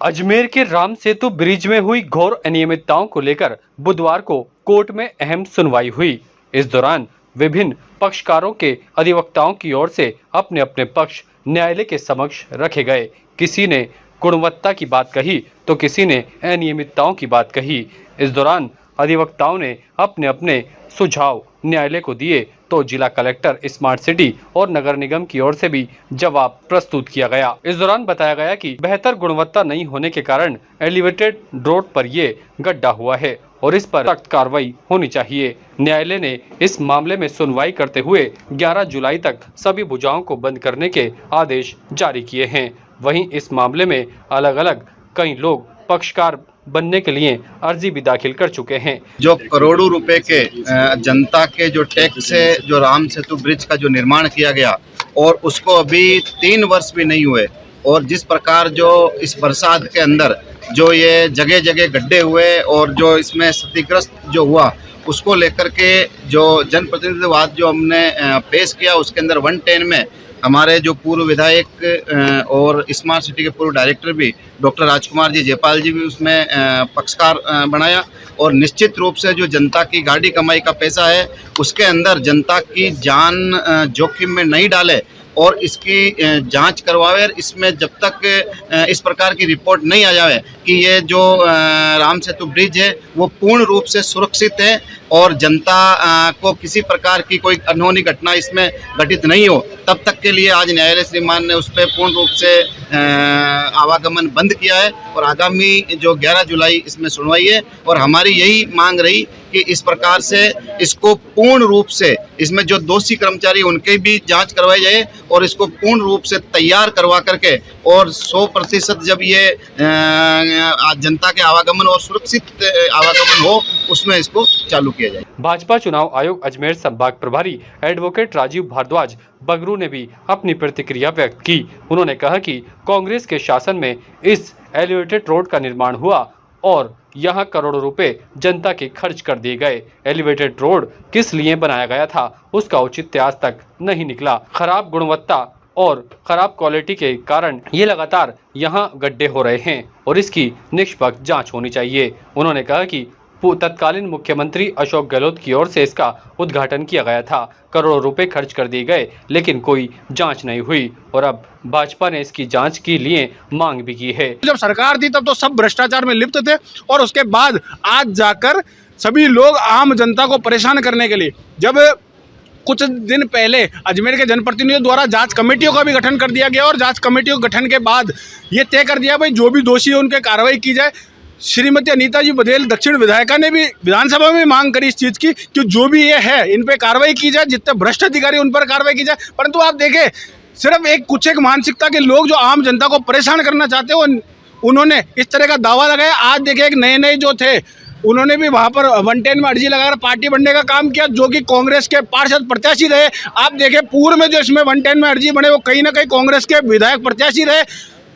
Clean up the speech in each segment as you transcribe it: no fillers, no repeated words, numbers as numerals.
अजमेर के राम सेतु ब्रिज में हुई घोर अनियमितताओं को लेकर बुधवार को कोर्ट में अहम सुनवाई हुई। इस दौरान विभिन्न पक्षकारों के अधिवक्ताओं की ओर से अपने अपने पक्ष न्यायालय के समक्ष रखे गए। किसी ने गुणवत्ता की बात कही तो किसी ने अनियमितताओं की बात कही। इस दौरान अधिवक्ताओं ने अपने अपने सुझाव न्यायालय को दिए तो जिला कलेक्टर, स्मार्ट सिटी और नगर निगम की ओर से भी जवाब प्रस्तुत किया गया। इस दौरान बताया गया कि बेहतर गुणवत्ता नहीं होने के कारण एलिवेटेड रोड पर ये गड्ढा हुआ है और इस पर सख्त कार्रवाई होनी चाहिए। न्यायालय ने इस मामले में सुनवाई करते हुए 11 जुलाई तक सभी भुजाओं को बंद करने के आदेश जारी किए हैं। वहीं इस मामले में अलग अलग कई लोग पक्षकार बनने के लिए अर्जी भी दाखिल कर चुके हैं। जो करोड़ों रुपए के जनता के जो टैक्स से जो राम सेतु ब्रिज का जो निर्माण किया गया और उसको अभी 3 वर्ष भी नहीं हुए, और जिस प्रकार जो इस बरसात के अंदर जो ये जगह जगह गड्ढे हुए और जो इसमें क्षतिग्रस्त जो हुआ, उसको लेकर के जो जनप्रतिनिधिवाद जो हमने पेश किया, उसके अंदर 110 में हमारे जो पूर्व विधायक और स्मार्ट सिटी के पूर्व डायरेक्टर भी डॉक्टर राजकुमार जी जयपाल जी भी उसमें पक्षकार बनाया। और निश्चित रूप से जो जनता की गाड़ी कमाई का पैसा है, उसके अंदर जनता की जान जोखिम में नहीं डाले और इसकी जांच करवावे। इसमें जब तक इस प्रकार की रिपोर्ट नहीं आ जाए कि ये जो राम सेतु ब्रिज है वो पूर्ण रूप से सुरक्षित है और जनता को किसी प्रकार की कोई अनहोनी घटना इसमें घटित नहीं हो, तब तक के लिए आज न्यायालय श्रीमान ने उस पर पूर्ण रूप से आवागमन बंद किया है। और आगामी जो 11 जुलाई इसमें सुनवाई है और हमारी यही मांग रही कि इस प्रकार से इसको पूर्ण रूप से इसमें जो दोषी कर्मचारी उनके भी जांच करवाई जाए और इसको पूर्ण रूप से तैयार करवा करके और 100% जब ये जनता के आवागमन और सुरक्षित आवागमन हो उसमें इसको चालू किया जाए। भाजपा चुनाव आयोग अजमेर संभाग प्रभारी एडवोकेट राजीव भारद्वाज बगरू ने भी अपनी प्रतिक्रिया व्यक्त की। उन्होंने कहा कि कांग्रेस के शासन में इस एलिवेटेड रोड का निर्माण हुआ और यहाँ करोड़ों रुपए जनता के खर्च कर दिए गए। एलिवेटेड रोड किस लिए बनाया गया था उसका औचित्य आज तक नहीं निकला। खराब गुणवत्ता और खराब क्वालिटी के कारण ये लगातार यहाँ गड्ढे हो रहे हैं और इसकी निष्पक्ष जांच होनी चाहिए। उन्होंने कहा कि तत्कालीन मुख्यमंत्री अशोक गहलोत की ओर से इसका उद्घाटन किया गया था, करोड़ों रुपए खर्च कर दिए गए लेकिन कोई जांच नहीं हुई और अब भाजपा ने इसकी जांच के लिए मांग भी की है। जब सरकार थी तब तो सब भ्रष्टाचार में लिप्त थे और उसके बाद आज जाकर सभी लोग आम जनता को परेशान करने के लिए, जब कुछ दिन पहले अजमेर के जनप्रतिनिधियों द्वारा जांच कमेटियों का भी गठन कर दिया गया और जांच कमेटियों के गठन के बाद ये तय कर दिया भाई जो भी दोषी है उनके कार्रवाई की जाए। श्रीमती अनीता जी बघेल दक्षिण विधायिका ने भी विधानसभा में मांग करी इस चीज़ की कि जो भी ये है इन पे कार्रवाई की जाए, जितने भ्रष्ट अधिकारी उन पर कार्रवाई की जाए। परंतु आप देखें सिर्फ एक मानसिकता के लोग जो आम जनता को परेशान करना चाहते हैं उन्होंने इस तरह का दावा लगाया। आज देखें एक नए जो थे उन्होंने भी वहाँ पर 110 में अर्जी लगाकर पार्टी बनने का काम किया, जो कि कांग्रेस के पार्षद प्रत्याशी रहे। आप देखें पूर्व में जो इसमें 110 में अर्जी बने वो कहीं ना कहीं कांग्रेस के विधायक प्रत्याशी रहे,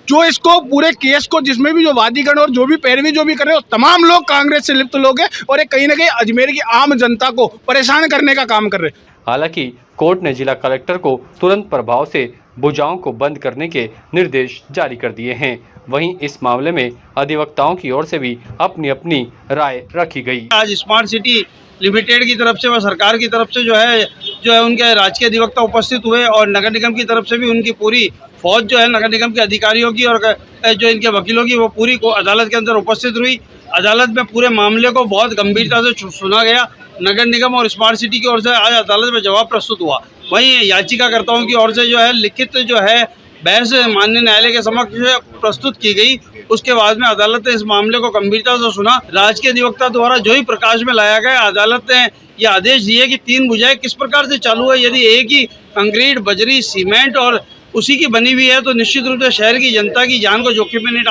जो इसको पूरे केस को जिसमें भी जो वादीगण और जो भी पैरवी जो भी कर रहे हो तमाम लोग कांग्रेस से लिप्त लोग हैं और ये कहीं ना कहीं अजमेर की आम जनता को परेशान करने का काम कर रहे हैं। हालांकि कोर्ट ने जिला कलेक्टर को तुरंत प्रभाव से भुजाओं को बंद करने के निर्देश जारी कर दिए हैं। वहीं इस मामले में अधिवक्ताओं की ओर से भी अपनी अपनी राय रखी गई। आज स्मार्ट सिटी लिमिटेड की तरफ से व सरकार की तरफ से जो है उनके राजकीय अधिवक्ता उपस्थित हुए और नगर निगम की तरफ से भी उनकी पूरी फौज जो है नगर निगम के अधिकारियों की और जो इनके वकीलों की वो पूरी को अदालत के अंदर उपस्थित हुई। अदालत में पूरे मामले को बहुत गंभीरता से सुना गया। नगर निगम और स्मार्ट सिटी की ओर से आज अदालत में जवाब प्रस्तुत हुआ। वहीं याचिकाकर्ताओं की ओर से जो है लिखित जो है बहस माननीय न्यायालय के समक्ष प्रस्तुत की गई। उसके बाद में अदालत ने इस मामले को गंभीरता से सुना। राजकीय अधिवक्ता द्वारा जो ही प्रकाश में लाया गया, अदालत ने यह आदेश दिए कि 3 भुजाएं किस प्रकार से चालू है। यदि एक ही कंक्रीट, बजरी, सीमेंट और उसी की बनी हुई है तो निश्चित रूप से शहर की जनता की जान को जोखिम में नहीं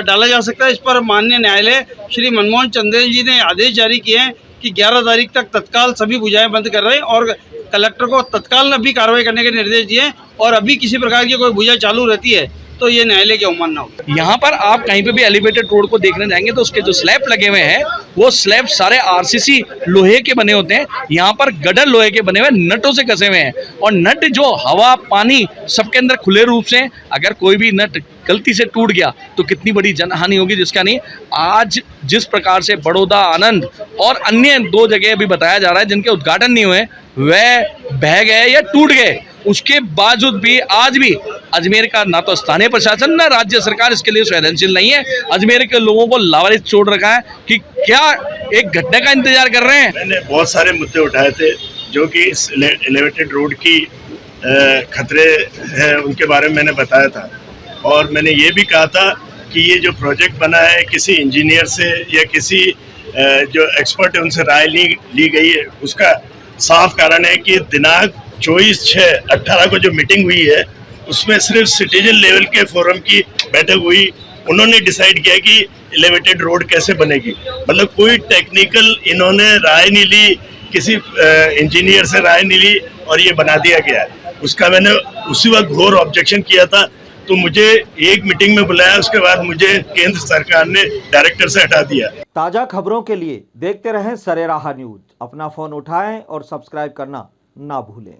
डाला जा सकता है। इस पर माननीय न्यायालय श्री मनमोहन चंदेल जी ने आदेश जारी किए हैं कि 11 तारीख तक तत्काल सभी भुजाएं बंद कर रहे हैं और कलेक्टर को तत्काल अभी कार्रवाई करने के निर्देश दिए और अभी किसी प्रकार की कोई भुजा चालू रहती है तो ये न्यायालय की अवमानना होगी। यहाँ पर आप कहीं पे भी एलिवेटेड रोड को देखने जाएंगे तो उसके जो स्लैब लगे हुए हैं वो स्लैब सारे आरसीसी लोहे के बने होते हैं। यहाँ पर गडर लोहे के बने हुए नटों से कसे हुए हैं और नट जो हवा पानी सबके अंदर खुले रूप से, अगर कोई भी नट गलती से टूट गया तो कितनी बड़ी जनहानि होगी जिसका नहीं। आज जिस प्रकार से बड़ौदा, आनंद और अन्य 2 जगह भी बताया जा रहा है जिनके उद्घाटन नहीं हुए, वह बह गए या टूट गए, उसके बावजूद भी आज भी अजमेर का ना तो स्थानीय प्रशासन ना राज्य सरकार इसके लिए संवेदनशील नहीं है। अजमेर के लोगों को लावारिस छोड़ रखा है कि क्या एक घटना का इंतजार कर रहे हैं। मैंने बहुत सारे मुद्दे उठाए थे जो कि इस एलिवेटेड रोड की खतरे हैं उनके बारे में मैंने बताया था और मैंने ये भी कहा था कि ये जो प्रोजेक्ट बना है किसी इंजीनियर से या किसी जो एक्सपर्ट है उनसे राय ली गई है, उसका साफ कारण है कि दिनांक 24/6/18 को जो मीटिंग हुई है उसमें सिर्फ सिटीजन लेवल के फोरम की बैठक हुई। उन्होंने डिसाइड किया कि एलिवेटेड रोड कैसे बनेगी, मतलब कोई टेक्निकल इन्होंने राय नहीं ली, किसी इंजीनियर से राय नहीं ली और ये बना दिया गया है। उसका मैंने उसी वक्त घोर ऑब्जेक्शन किया था, तो मुझे एक मीटिंग में बुलाया, उसके बाद मुझे केंद्र सरकार ने डायरेक्टर से हटा दिया। ताज़ा खबरों के लिए देखते रहें सरेराह न्यूज। अपना फ़ोन उठाएं और सब्सक्राइब करना ना भूलें।